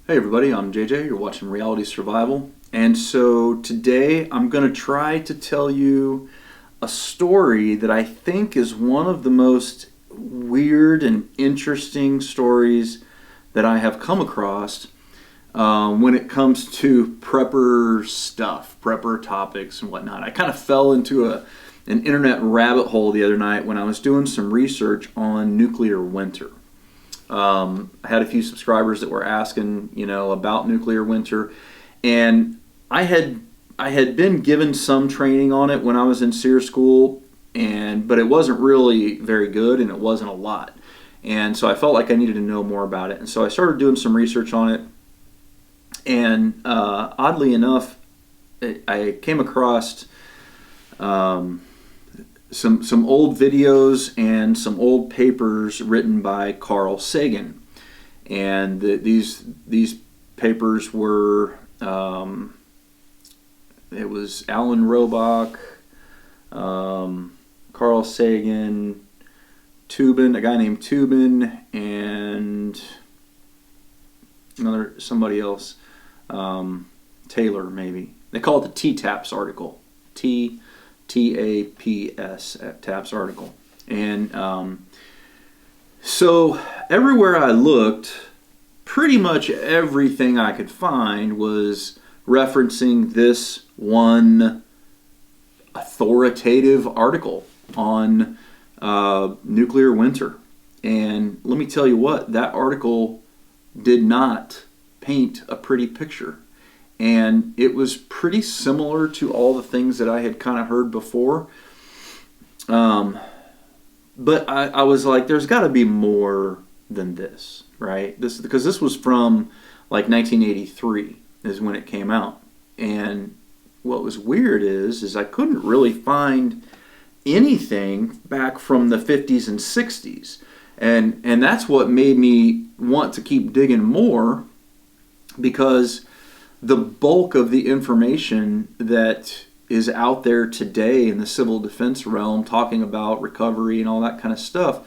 Hey everybody, I'm JJ, you're watching Reality Survival, and so today I'm going to try to tell you a story that I think is one of the most weird and interesting stories that I have come across when it comes to prepper stuff, prepper topics and whatnot. I kind of fell into an internet rabbit hole the other night when I was doing some research on nuclear winter. I had a few subscribers that were asking, about nuclear winter, and I had been given some training on it when I was in SEER school, but it wasn't really very good, and it wasn't a lot, and so I felt like I needed to know more about it, and so I started doing some research on it, and oddly enough, I came across some old videos and some old papers written by Carl Sagan, and these papers were it was Alan Robach, Carl Sagan, a guy named Tubin, and somebody else, Taylor maybe. They call it the TTAPS article. TAPS TAPS article, and so everywhere I looked, pretty much everything I could find was referencing this one authoritative article on nuclear winter. And let me tell you what, that article did not paint a pretty picture. And it was pretty similar to all the things that I had kind of heard before. But I was like, there's got to be more than this, right? Because this was from like 1983 is when it came out. And what was weird is I couldn't really find anything back from the 50s and 60s. And that's what made me want to keep digging more, because the bulk of the information that is out there today in the civil defense realm talking about recovery and all that kind of stuff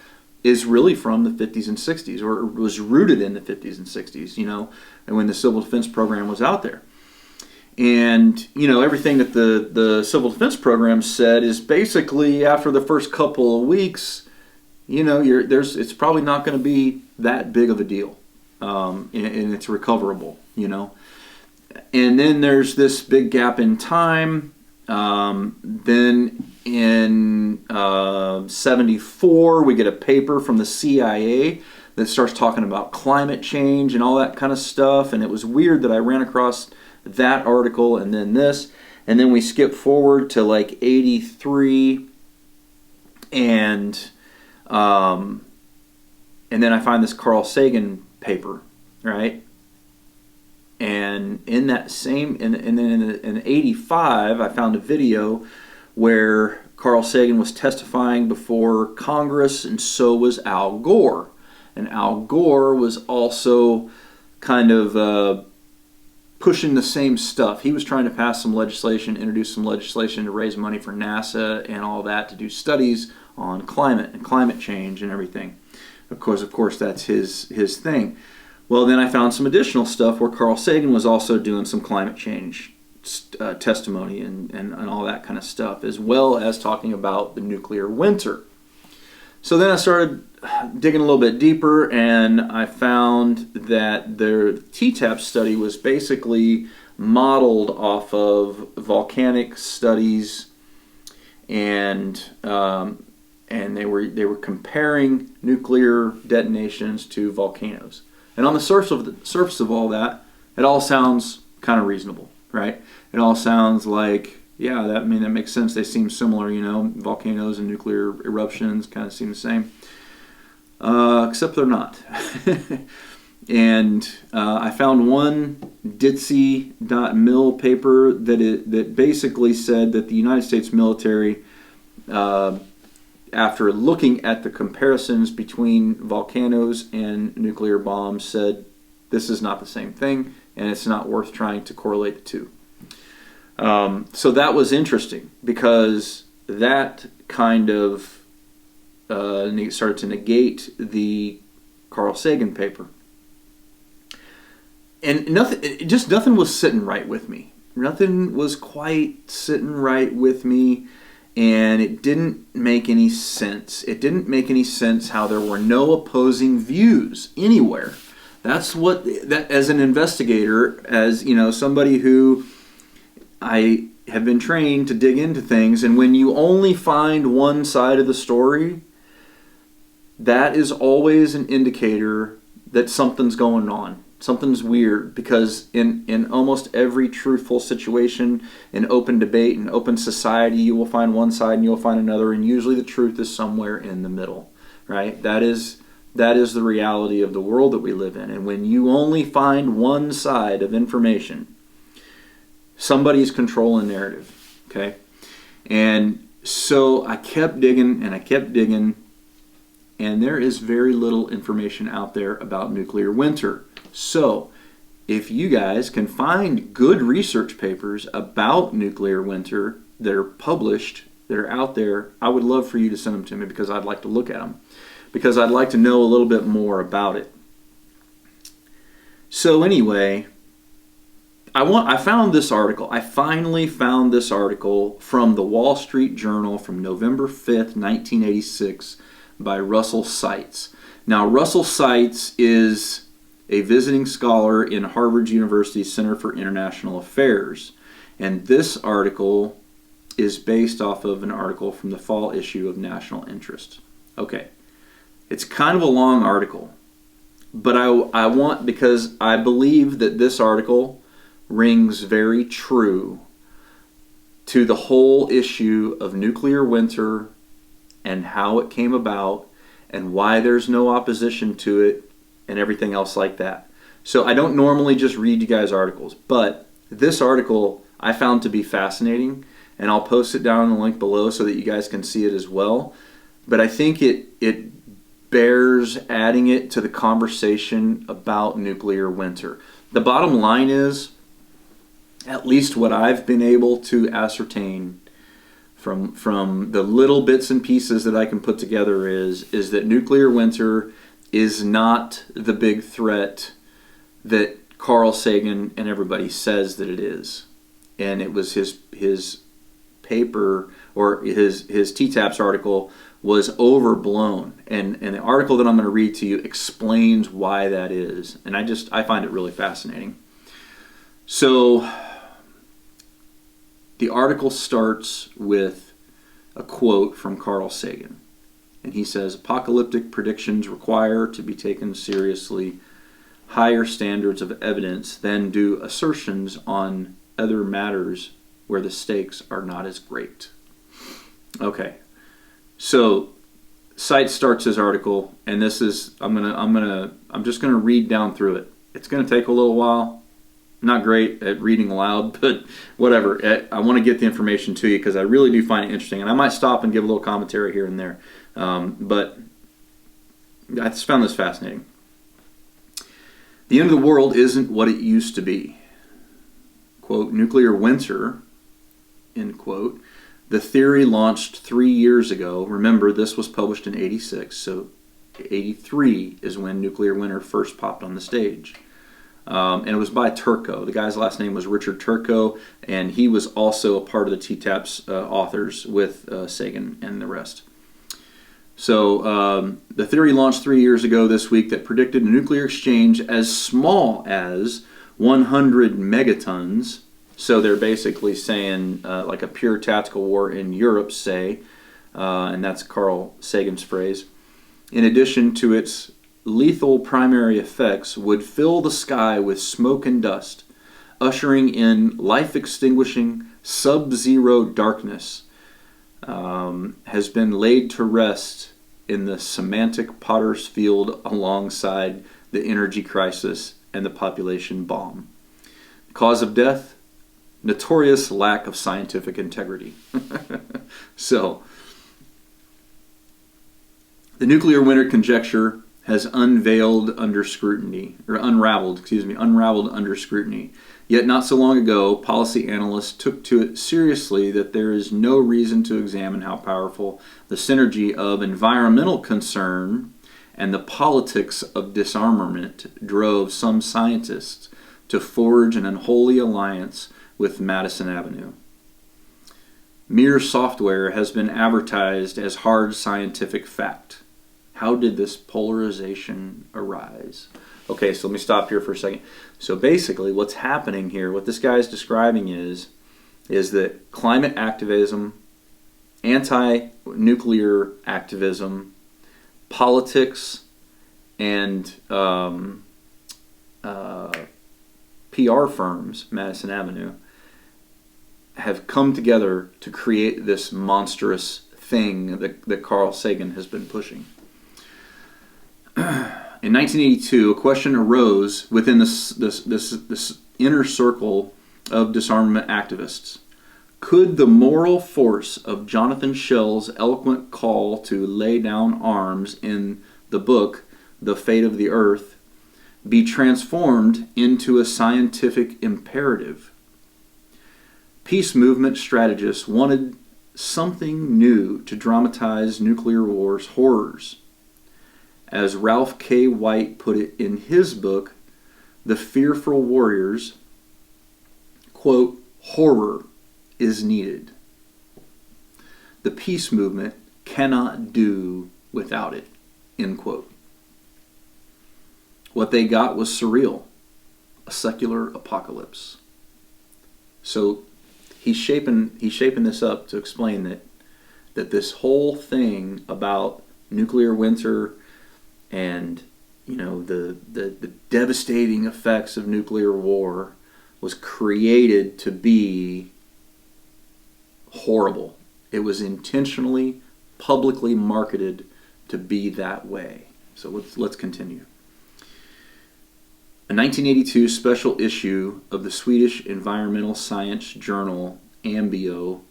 is really from the 50s and 60s, or was rooted in the 50s and 60s, and when the civil defense program was out there. And, everything that the civil defense program said is basically after the first couple of weeks, it's probably not going to be that big of a deal, and it's recoverable, And then there's this big gap in time. Then in 74, we get a paper from the CIA that starts talking about climate change and all that kind of stuff. And it was weird that I ran across that article and then this. And then we skip forward to like 83, and then I find this Carl Sagan paper, right? And in that same, and then in 85, I found a video where Carl Sagan was testifying before Congress, and so was Al Gore. And Al Gore was also kind of pushing the same stuff. He was trying to pass some legislation, introduce some legislation to raise money for NASA and all that, to do studies on climate and climate change and everything. Of course, that's his thing. Well, then I found some additional stuff where Carl Sagan was also doing some climate change testimony and all that kind of stuff, as well as talking about the nuclear winter. So then I started digging a little bit deeper, and I found that their TTAPS study was basically modeled off of volcanic studies, and they were comparing nuclear detonations to volcanoes. And on the surface of all that, it all sounds kind of reasonable, right? It all sounds like, yeah, that makes sense. They seem similar, volcanoes and nuclear eruptions kind of seem the same, except they're not. And I found one ditzy.mil paper that basically said that the United States military, after looking at the comparisons between volcanoes and nuclear bombs, said this is not the same thing, and it's not worth trying to correlate the two. So that was interesting, because that kind of started to negate the Carl Sagan paper. and nothing was sitting right with me. Nothing was quite sitting right with me, and it didn't make any sense. It didn't make any sense how there were no opposing views anywhere. That's what, that as an investigator, as somebody who I have been trained to dig into things, and when you only find one side of the story, that is always an indicator that something's going on. Something's weird, because in almost every truthful situation, in open debate, in open society, you will find one side and you'll find another, and usually the truth is somewhere in the middle, right? That is the reality of the world that we live in. And when you only find one side of information, somebody's controlling narrative, okay? And so I kept digging and I kept digging, and there is very little information out there about nuclear winter. So, if you guys can find good research papers about nuclear winter that are published, that are out there, I would love for you to send them to me, because I'd like to look at them, because I'd like to know a little bit more about it. So anyway, I found this article. I finally found this article from the Wall Street Journal from November 5th, 1986 by Russell Seitz. Now, Russell Seitz is a visiting scholar in Harvard University Center for International Affairs. And this article is based off of an article from the fall issue of National Interest. Okay, it's kind of a long article, but I want, because I believe that this article rings very true to the whole issue of nuclear winter and how it came about and why there's no opposition to it and everything else like that. So I don't normally just read you guys articles, but this article I found to be fascinating, and I'll post it down in the link below so that you guys can see it as well. But I think it bears adding it to the conversation about nuclear winter. The bottom line is, at least what I've been able to ascertain from the little bits and pieces that I can put together, is that nuclear winter is not the big threat that Carl Sagan and everybody says that it is. And it was his paper, or his TTAPS article, was overblown. And the article that I'm going to read to you explains why that is. And I find it really fascinating. So the article starts with a quote from Carl Sagan. And he says, apocalyptic predictions require to be taken seriously higher standards of evidence than do assertions on other matters where the stakes are not as great. Okay, so Seitz starts his article, and this is, I'm just gonna read down through it. It's gonna take a little while. I'm not great at reading aloud, but whatever. I want to get the information to you because I really do find it interesting, and I might stop and give a little commentary here and there. But I just found this fascinating. The end of the world isn't what it used to be. Quote, nuclear winter, end quote. The theory launched 3 years ago. Remember, this was published in 86, so 83 is when nuclear winter first popped on the stage. And it was by Turco. The guy's last name was Richard Turco, and he was also a part of the TTAPS authors with Sagan and the rest. So the theory launched 3 years ago this week that predicted a nuclear exchange as small as 100 megatons. So they're basically saying like a pure tactical war in Europe, say, and that's Carl Sagan's phrase, in addition to its lethal primary effects, would fill the sky with smoke and dust, ushering in life-extinguishing sub-zero darkness, has been laid to rest in the semantic potter's field alongside the energy crisis and the population bomb. Cause of death? Notorious lack of scientific integrity. So, the nuclear winter conjecture has unraveled under scrutiny. Yet not so long ago, policy analysts took to it seriously that there is no reason to examine how powerful the synergy of environmental concern and the politics of disarmament drove some scientists to forge an unholy alliance with Madison Avenue. Mere software has been advertised as hard scientific fact. How did this polarization arise? Okay, so let me stop here for a second. So basically what's happening here, what this guy is describing is that climate activism, anti-nuclear activism, politics, and PR firms, Madison Avenue, have come together to create this monstrous thing that Carl Sagan has been pushing. In 1982, a question arose within this inner circle of disarmament activists. Could the moral force of Jonathan Schell's eloquent call to lay down arms in the book, The Fate of the Earth, be transformed into a scientific imperative? Peace movement strategists wanted something new to dramatize nuclear war's horrors. As Ralph K. White put it in his book, The Fearful Warriors, quote, horror is needed. The peace movement cannot do without it, end quote. What they got was surreal, a secular apocalypse. So he's shaping this up to explain that this whole thing about nuclear winter and the devastating effects of nuclear war was created to be horrible. It was intentionally, publicly marketed to be that way. So let's continue. A 1982 special issue of the Swedish environmental science journal Ambio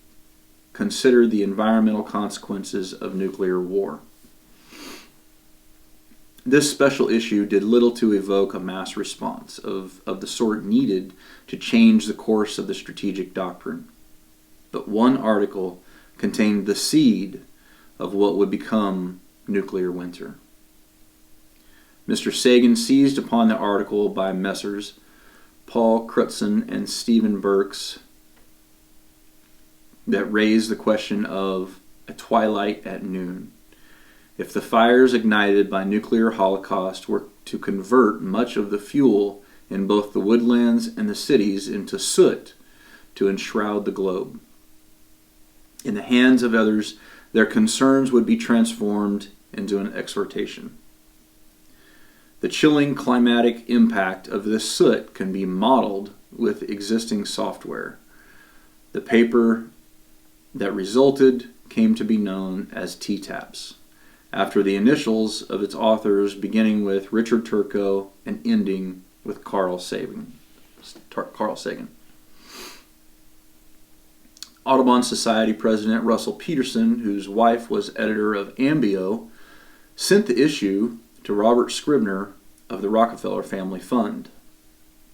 considered the environmental consequences of nuclear war. This special issue did little to evoke a mass response of the sort needed to change the course of the strategic doctrine. But one article contained the seed of what would become nuclear winter. Mr. Sagan seized upon the article by Messrs. Paul Crutzen and Stephen Burks that raised the question of a twilight at noon. If the fires ignited by nuclear holocaust were to convert much of the fuel in both the woodlands and the cities into soot to enshroud the globe, in the hands of others, their concerns would be transformed into an exhortation. The chilling climatic impact of this soot can be modeled with existing software. The paper that resulted came to be known as TTAPS, after the initials of its authors, beginning with Richard Turco and ending with Carl Sagan. Audubon Society President Russell Peterson, whose wife was editor of Ambio, sent the issue to Robert Scribner of the Rockefeller Family Fund.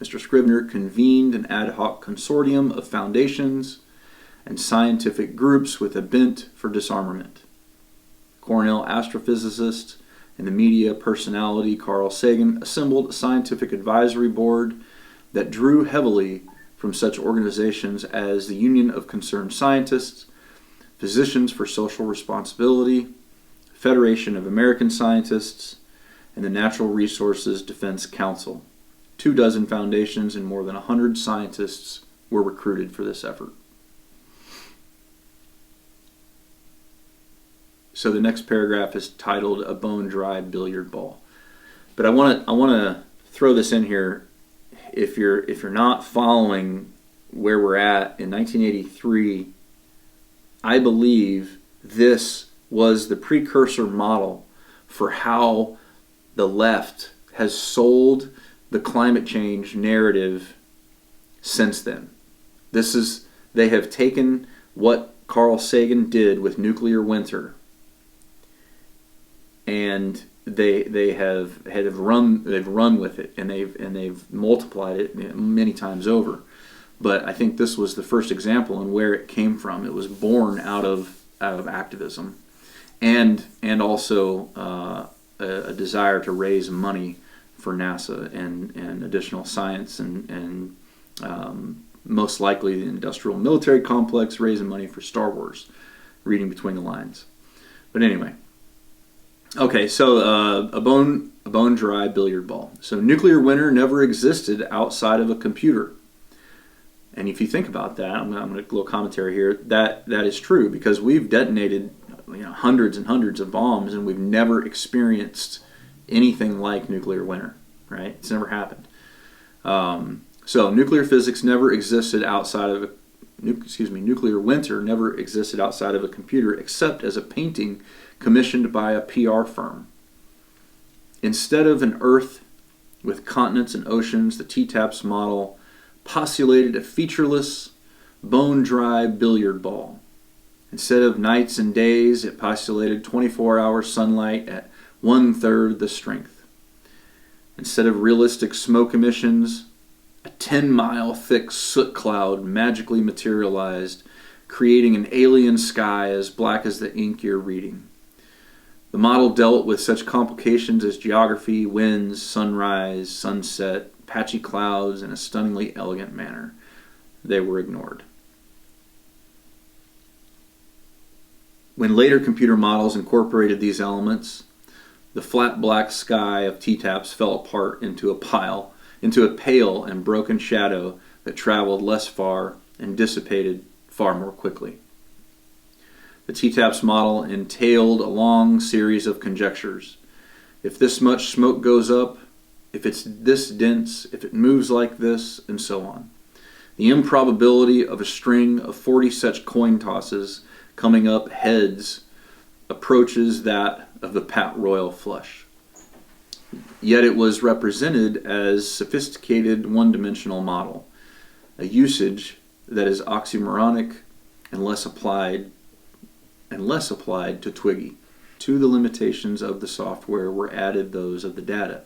Mr. Scribner convened an ad hoc consortium of foundations and scientific groups with a bent for disarmament. Cornell astrophysicist and the media personality Carl Sagan assembled a scientific advisory board that drew heavily from such organizations as the Union of Concerned Scientists, Physicians for Social Responsibility, Federation of American Scientists, and the Natural Resources Defense Council. 24 foundations and more than 100 scientists were recruited for this effort. So the next paragraph is titled "A Bone-Dry Billiard Ball." But I want to throw this in here. If you're not following where we're at in 1983, I believe this was the precursor model for how the left has sold the climate change narrative since then. They have taken what Carl Sagan did with nuclear winter, and they've run with it, and they've multiplied it many times over. But I think this was the first example in where it came from. It was born out of activism, and also a desire to raise money for NASA and additional science and most likely the industrial military complex raising money for Star Wars, reading between the lines. But anyway, okay, so a bone dry billiard ball. So nuclear winter never existed outside of a computer. And if you think about that, I'm going to do a little commentary here. That is true, because we've detonated hundreds and hundreds of bombs, and we've never experienced anything like nuclear winter. Right? It's never happened. So nuclear physics never existed outside of nuclear winter never existed outside of a computer, except as a painting commissioned by a PR firm. Instead of an Earth with continents and oceans, the TTAPS model postulated a featureless, bone-dry billiard ball. Instead of nights and days, it postulated 24-hour sunlight at 1/3 the strength. Instead of realistic smoke emissions, a 10-mile thick soot cloud magically materialized, creating an alien sky as black as the ink you're reading. The model dealt with such complications as geography, winds, sunrise, sunset, patchy clouds in a stunningly elegant manner. They were ignored. When later computer models incorporated these elements, the flat black sky of TTAPS fell apart into a pale and broken shadow that traveled less far and dissipated far more quickly. The TTAPS model entailed a long series of conjectures. If this much smoke goes up, if it's this dense, if it moves like this, and so on. The improbability of a string of 40 such coin tosses coming up heads approaches that of the Pat Royal flush. Yet it was represented as sophisticated one-dimensional model, a usage that is oxymoronic and less applied to Twiggy. To the limitations of the software were added those of the data.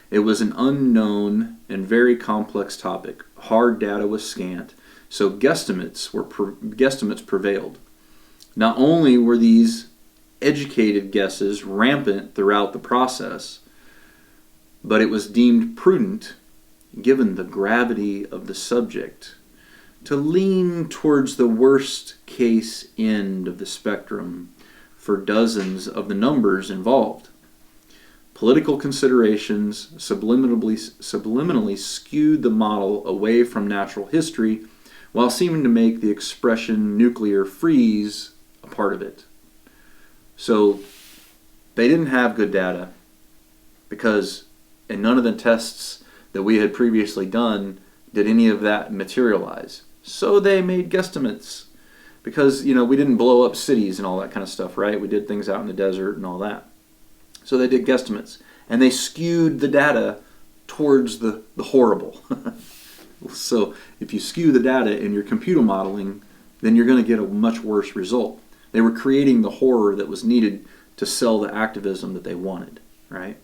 It was an unknown and very complex topic. Hard data was scant, so guesstimates prevailed. Not only were these educated guesses rampant throughout the process, but it was deemed prudent, given the gravity of the subject, to lean towards the worst case end of the spectrum for dozens of the numbers involved. Political considerations subliminally skewed the model away from natural history, while seeming to make the expression nuclear freeze a part of it. So they didn't have good data, because in none of the tests that we had previously done did any of that materialize. So they made guesstimates, because we didn't blow up cities and all that kind of stuff, right? We did things out in the desert and all that. So they did guesstimates, and they skewed the data towards the horrible. So if you skew the data in your computer modeling, then you're going to get a much worse result. They were creating the horror that was needed to sell the activism that they wanted, right?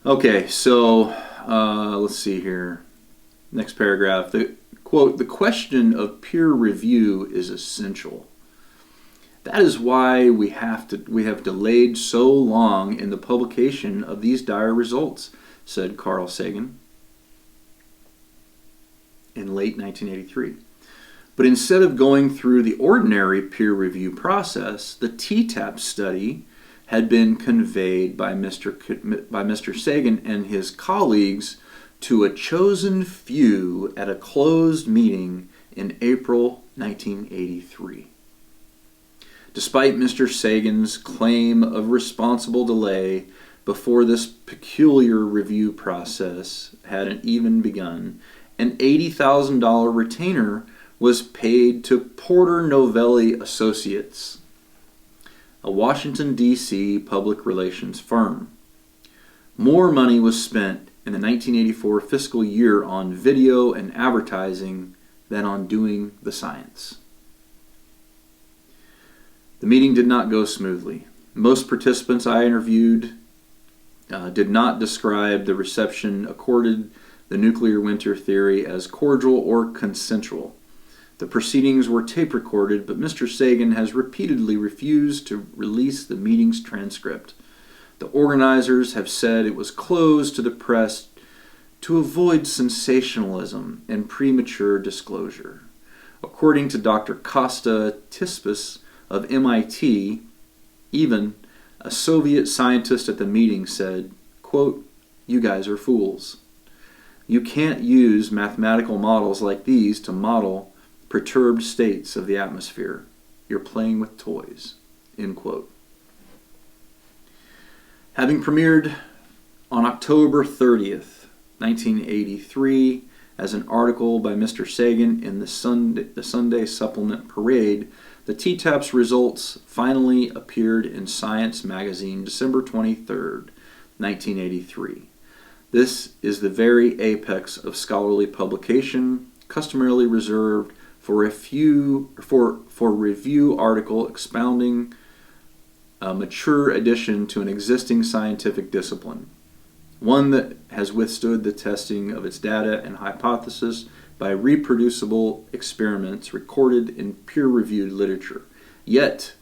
Okay, so let's see here. Next paragraph. Quote, "The question of peer review is essential. That is why we have delayed so long in the publication of these dire results," said Carl Sagan in late 1983. But instead of going through the ordinary peer review process, the TTAPS study had been conveyed by Mr. Sagan and his colleagues to a chosen few at a closed meeting in April 1983. Despite Mr. Sagan's claim of responsible delay before this peculiar review process hadn't even begun, an $80,000 retainer was paid to Porter Novelli Associates, a Washington, D.C. public relations firm. More money was spent in the 1984 fiscal year on video and advertising than on doing the science. The meeting did not go smoothly. Most participants I interviewed did not describe the reception accorded the nuclear winter theory as cordial or consensual. The proceedings were tape recorded, but Mr. Sagan has repeatedly refused to release the meeting's transcript. The organizers have said it was closed to the press to avoid sensationalism and premature disclosure. According to Dr. Costa Tispis of MIT, even a Soviet scientist at the meeting said, quote, "You guys are fools. You can't use mathematical models like these to model perturbed states of the atmosphere. You're playing with toys," end quote. Having premiered on October 30th, 1983, as an article by Mr. Sagan in the Sunday Supplement Parade, the TTAPS results finally appeared in Science magazine December 23rd, 1983. This is the very apex of scholarly publication, customarily reserved for review article expounding a mature addition to an existing scientific discipline, one that has withstood the testing of its data and hypothesis by reproducible experiments recorded in peer-reviewed literature. Yet,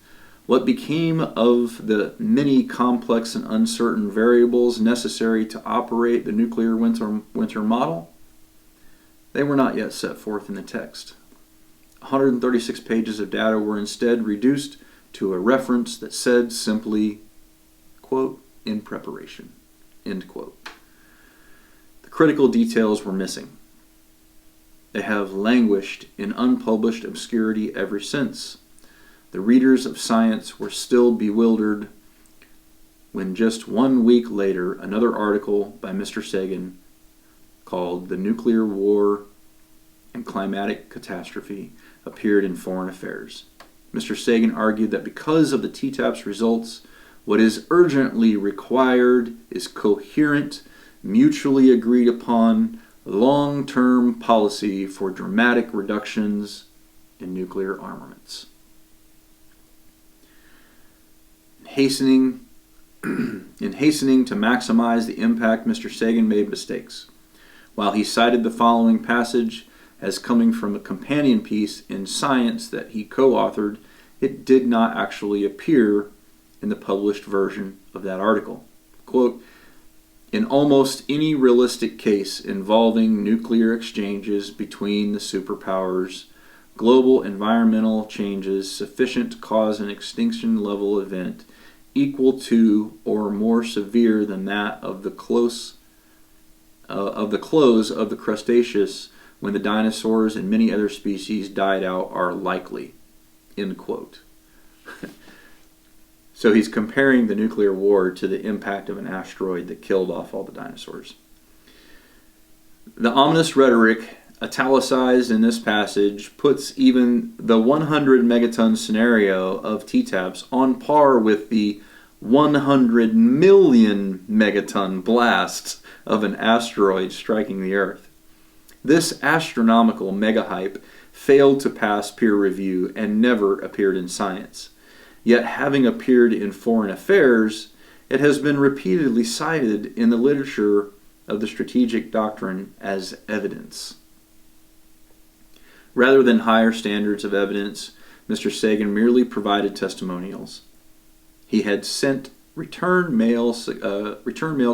what became of the many complex and uncertain variables necessary to operate the nuclear winter model? They were not yet set forth in the text. 136 pages of data were instead reduced to a reference that said simply, quote, "in preparation," end quote. The critical details were missing. They have languished in unpublished obscurity ever since. The readers of Science were still bewildered when just 1 week later another article by Mr. Sagan called "The Nuclear War and Climatic Catastrophe" appeared in Foreign Affairs. Mr. Sagan argued that because of the TTAPS results, what is urgently required is coherent, mutually agreed upon, long-term policy for dramatic reductions in nuclear armaments. In hastening to maximize the impact, Mr. Sagan made mistakes. While he cited the following passage as coming from a companion piece in Science that he co-authored, it did not actually appear in the published version of that article. Quote, "In almost any realistic case involving nuclear exchanges between the superpowers, global environmental changes sufficient to cause an extinction-level event equal to or more severe than that of the close of the Cretaceous when the dinosaurs and many other species died out are likely," end quote. So he's comparing the nuclear war to the impact of an asteroid that killed off all the dinosaurs. The ominous rhetoric italicized in this passage puts even the 100 megaton scenario of TTAPS on par with the 100 million megaton blast of an asteroid striking the Earth. This astronomical mega-hype failed to pass peer review and never appeared in Science. Yet having appeared in Foreign Affairs, it has been repeatedly cited in the literature of the strategic doctrine as evidence. Rather than higher standards of evidence, Mr. Sagan merely provided testimonials. He had sent return mail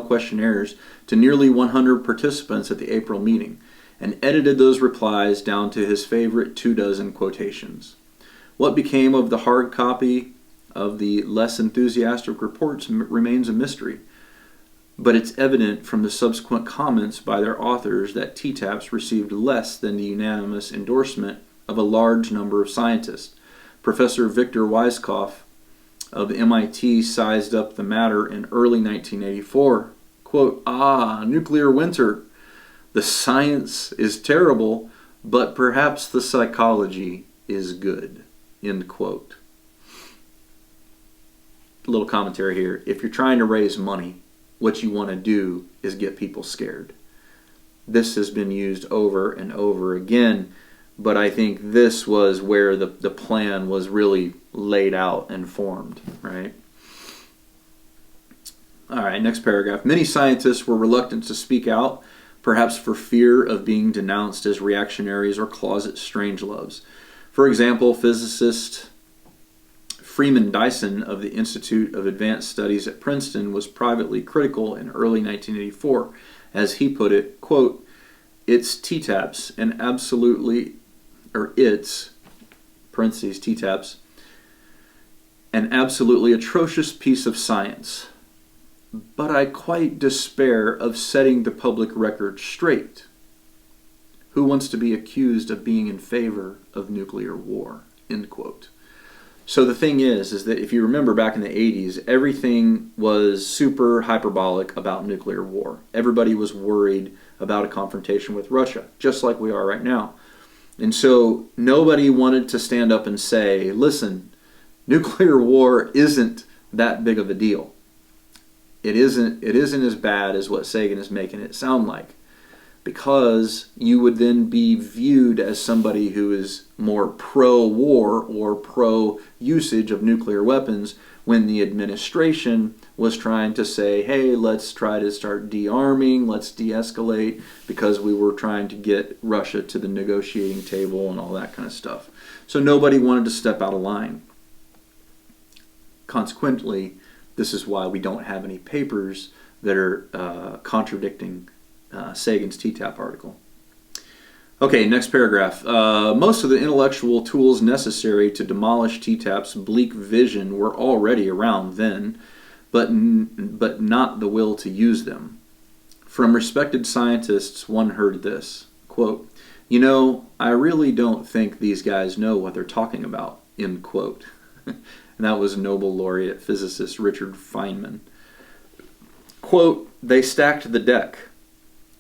questionnaires to nearly 100 participants at the April meeting, and edited those replies down to his favorite 24 quotations. What became of the hard copy of the less enthusiastic reports remains a mystery, but it's evident from the subsequent comments by their authors that TTAPS received less than the unanimous endorsement of a large number of scientists. Professor Victor Weisskopf of MIT sized up the matter in early 1984. Quote, nuclear winter. The science is terrible, but perhaps the psychology is good. End quote. A little commentary here. If you're trying to raise money, what you want to do is get people scared. This has been used over and over again, but I think this was where the plan was really laid out and formed, right? All right, next paragraph. Many scientists were reluctant to speak out, perhaps for fear of being denounced as reactionaries or closet strangeloves. For example, physicist Freeman Dyson of the Institute of Advanced Studies at Princeton was privately critical in early 1984. As he put it, quote, "It's TTAPS, and absolutely, or it's, parentheses, TTAPS, an absolutely atrocious piece of science. But I quite despair of setting the public record straight. Who wants to be accused of being in favor of nuclear war?" End quote. So the thing is that if you remember back in the 80s, everything was super hyperbolic about nuclear war. Everybody was worried about a confrontation with Russia, just like we are right now. And so nobody wanted to stand up and say, listen, nuclear war isn't that big of a deal. It isn't as bad as what Sagan is making it sound like. Because you would then be viewed as somebody who is more pro-war or pro-usage of nuclear weapons when the administration was trying to say, hey, let's try to start de-arming, let's de-escalate, because we were trying to get Russia to the negotiating table and all that kind of stuff. So nobody wanted to step out of line. Consequently, this is why we don't have any papers that are contradicting Sagan's TTAP article. Okay, next paragraph. Most of the intellectual tools necessary to demolish TTAP's bleak vision were already around then, but not the will to use them. From respected scientists, one heard this, quote, "You know, I really don't think these guys know what they're talking about," end quote. And that was Nobel laureate physicist Richard Feynman. Quote, "They stacked the deck,"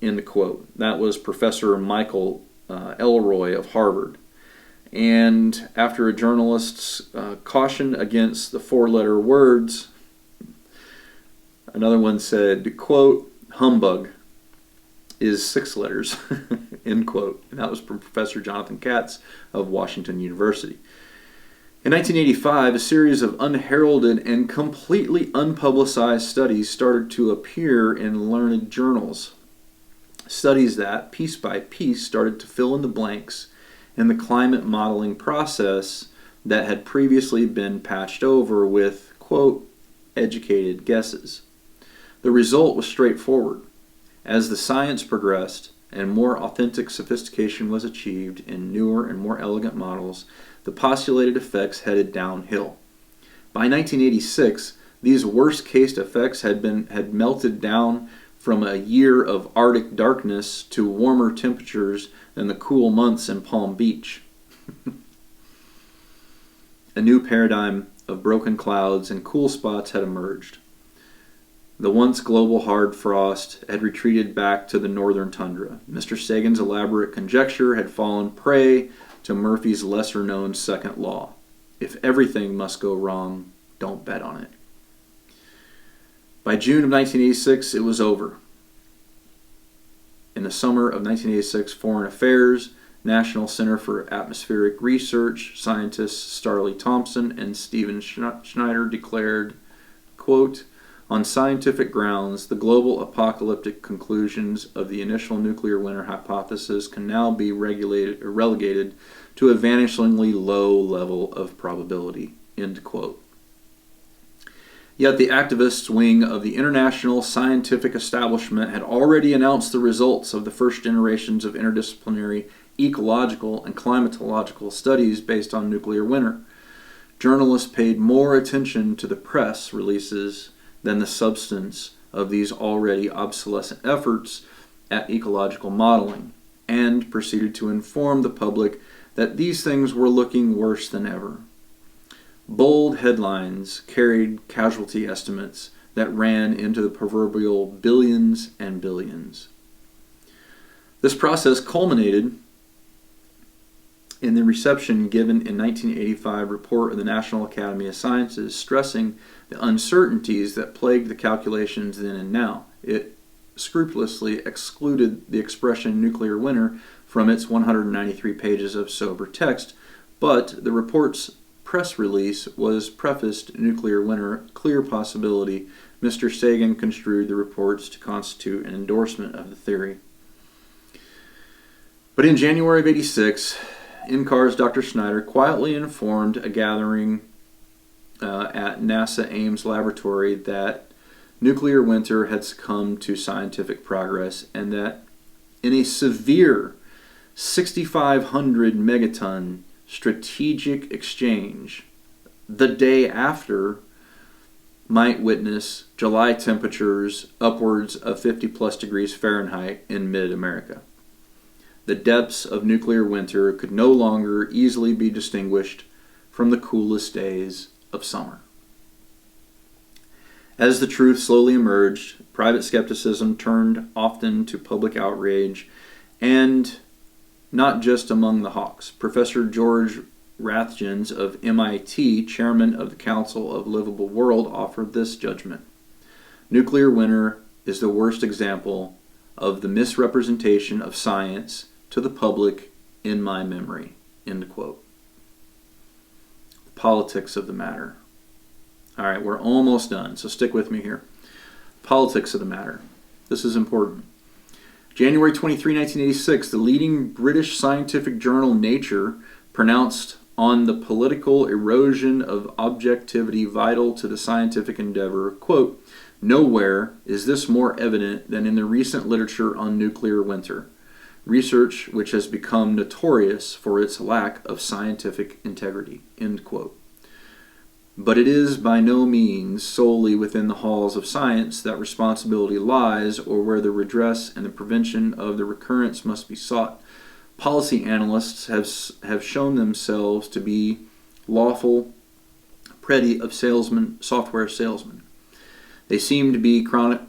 end quote. That was Professor Michael Elroy of Harvard. And after a journalist's caution against the four-letter words, another one said, quote, "Humbug is 6 letters," end quote. And that was from Professor Jonathan Katz of Washington University. In 1985, a series of unheralded and completely unpublicized studies started to appear in learned journals. Studies that, piece by piece, started to fill in the blanks in the climate modeling process that had previously been patched over with, quote, "educated guesses." The result was straightforward. As the science progressed and more authentic sophistication was achieved in newer and more elegant models, the postulated effects headed downhill. By 1986, these worst-case effects had melted down from a year of Arctic darkness to warmer temperatures than the cool months in Palm Beach. A new paradigm of broken clouds and cool spots had emerged. The once global hard frost had retreated back to the northern tundra. Mr. Sagan's elaborate conjecture had fallen prey to Murphy's lesser-known second law. If everything must go wrong, don't bet on it. By June of 1986, it was over. In the summer of 1986, Foreign Affairs, National Center for Atmospheric Research, scientists Starley Thompson and Stephen Schneider declared, quote, "On scientific grounds, the global apocalyptic conclusions of the initial nuclear winter hypothesis can now be relegated to a vanishingly low level of probability," end quote. Yet the activists' wing of the international scientific establishment had already announced the results of the first generations of interdisciplinary ecological and climatological studies based on nuclear winter. Journalists paid more attention to the press releases than the substance of these already obsolescent efforts at ecological modeling, and proceeded to inform the public that these things were looking worse than ever. Bold headlines carried casualty estimates that ran into the proverbial billions and billions. This process culminated in the reception given in 1985 report of the National Academy of Sciences stressing the uncertainties that plagued the calculations then and now. It scrupulously excluded the expression nuclear winter from its 193 pages of sober text, but the report's press release was prefaced nuclear winter, clear possibility. Mr. Sagan construed the reports to constitute an endorsement of the theory. But in January of 86, NCAR's Dr. Schneider quietly informed a gathering at NASA Ames Laboratory that nuclear winter had succumbed to scientific progress, and that in a severe 6,500 megaton strategic exchange, the day after might witness July temperatures upwards of 50 plus degrees Fahrenheit in mid-America. The depths of nuclear winter could no longer easily be distinguished from the coolest days of summer. As the truth slowly emerged, private skepticism turned often to public outrage, and not just among the hawks. Professor George Rathjens of MIT, chairman of the Council of Livable World, offered this judgment: nuclear winter is the worst example of the misrepresentation of science to the public in my memory. End quote. Politics of the matter. All right, we're almost done, so stick with me here. Politics of the matter. This is important. January 23, 1986, the leading British scientific journal Nature pronounced on the political erosion of objectivity vital to the scientific endeavor, quote, "Nowhere is this more evident than in the recent literature on nuclear winter, research which has become notorious for its lack of scientific integrity," end quote. But it is by no means solely within the halls of science that responsibility lies, or where the redress and the prevention of the recurrence must be sought. Policy analysts have shown themselves to be lawful petty of software salesmen. They seem to be chronically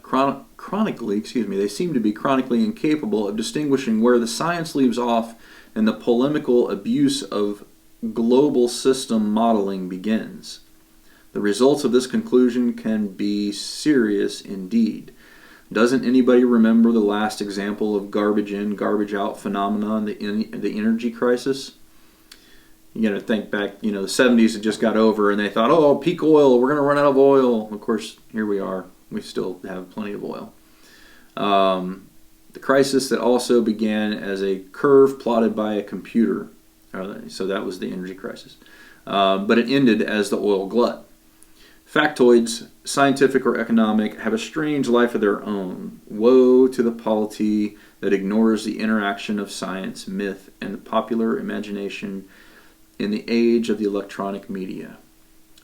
incapable of distinguishing where the science leaves off and the polemical abuse of global system modeling begins. The results of this conclusion can be serious indeed. Doesn't anybody remember the last example of garbage in, garbage out phenomenon, the energy crisis? You got to think back, the 70s had just got over and they thought, oh, peak oil, we're going to run out of oil. Of course, here we are. We still have plenty of oil. The crisis that also began as a curve plotted by a computer. So that was the energy crisis. But it ended as the oil glut. Factoids, scientific or economic, have a strange life of their own. Woe to the polity that ignores the interaction of science, myth, and the popular imagination in the age of the electronic media.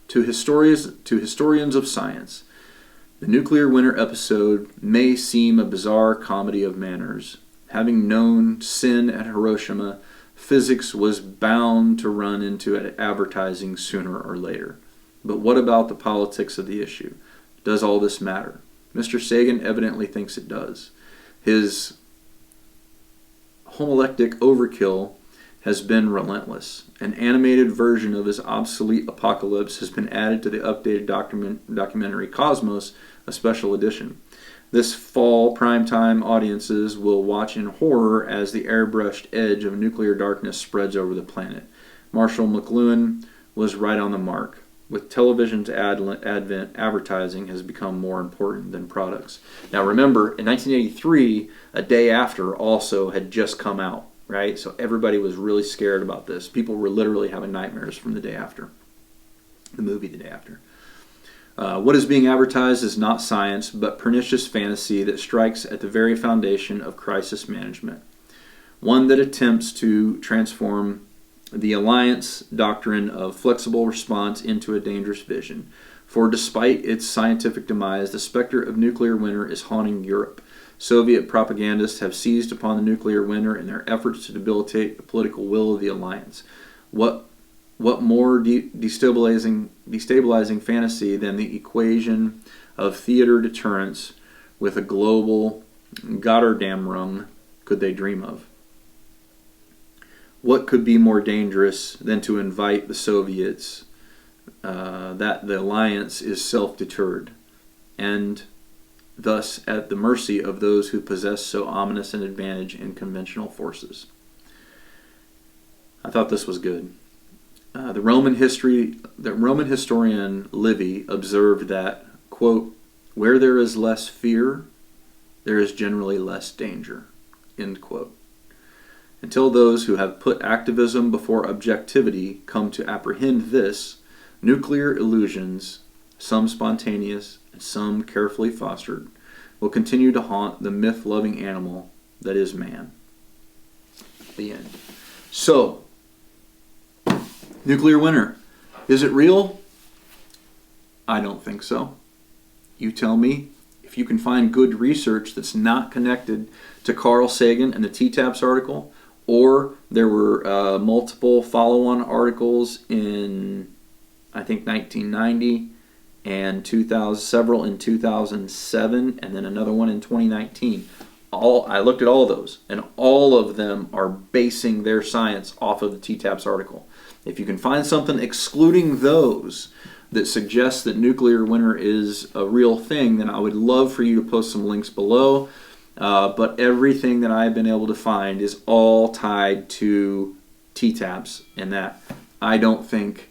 To historians of science, the nuclear winter episode may seem a bizarre comedy of manners. Having known sin at Hiroshima, physics was bound to run into advertising sooner or later. But what about the politics of the issue? Does all this matter? Mr. Sagan evidently thinks it does. His homiletic overkill has been relentless. An animated version of his obsolete apocalypse has been added to the updated documentary Cosmos, a special edition. This fall, primetime audiences will watch in horror as the airbrushed edge of nuclear darkness spreads over the planet. Marshall McLuhan was right on the mark. With television's advent, advertising has become more important than products. Now remember, in 1983, A Day After also had just come out, right? So everybody was really scared about this. People were literally having nightmares from The Day After, the movie The Day After. What is being advertised is not science, but pernicious fantasy that strikes at the very foundation of crisis management. One that attempts to transform the alliance doctrine of flexible response into a dangerous vision. For despite its scientific demise, the specter of nuclear winter is haunting Europe. Soviet propagandists have seized upon the nuclear winter in their efforts to debilitate the political will of the alliance. What more destabilizing fantasy than the equation of theater deterrence with a global Gotterdammerung could they dream of? What could be more dangerous than to invite the Soviets that the alliance is self-deterred and thus at the mercy of those who possess so ominous an advantage in conventional forces? I thought this was good. The Roman historian Livy observed that, quote, "Where there is less fear, there is generally less danger," end quote. Until those who have put activism before objectivity come to apprehend this, Nuclear illusions, some spontaneous and some carefully fostered, will continue to haunt the myth-loving animal that is man. The end. So, nuclear winter. Is it real? I don't think so. You tell me. If you can find good research that's not connected to Carl Sagan and the TTAPS article, or there were multiple follow-on articles in, I think, 1990 and 2000, several in 2007, and then another one in 2019. I looked at all of those, and all of them are basing their science off of the TTAPS article. If you can find something excluding those that suggests that nuclear winter is a real thing, then I would love for you to post some links below. But everything that I've been able to find is all tied to TTAPS, and that I don't think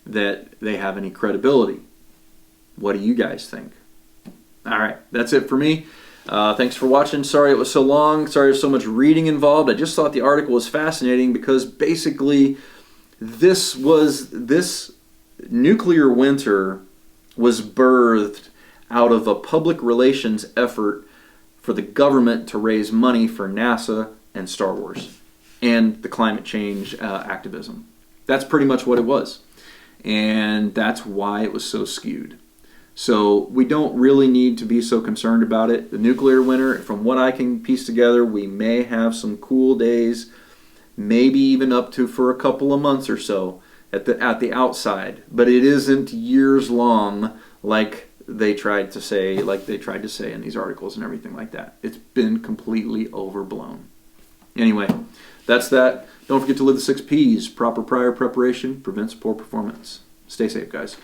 that they have any credibility. What do you guys think? All right, that's it for me. Thanks for watching. Sorry it was so long. Sorry there's so much reading involved. I just thought the article was fascinating because basically this nuclear winter was birthed out of a public relations effort for the government to raise money for NASA and Star Wars and the climate change activism. That's pretty much what it was. And that's why it was so skewed. So we don't really need to be so concerned about it. The nuclear winter, from what I can piece together, we may have some cool days, maybe even up to for a couple of months or so at the outside. But it isn't years long like they tried to say in these articles and everything like that. It's been completely overblown. Anyway, that's that. Don't forget to live the 6 Ps. Proper prior preparation prevents poor performance. Stay safe, guys.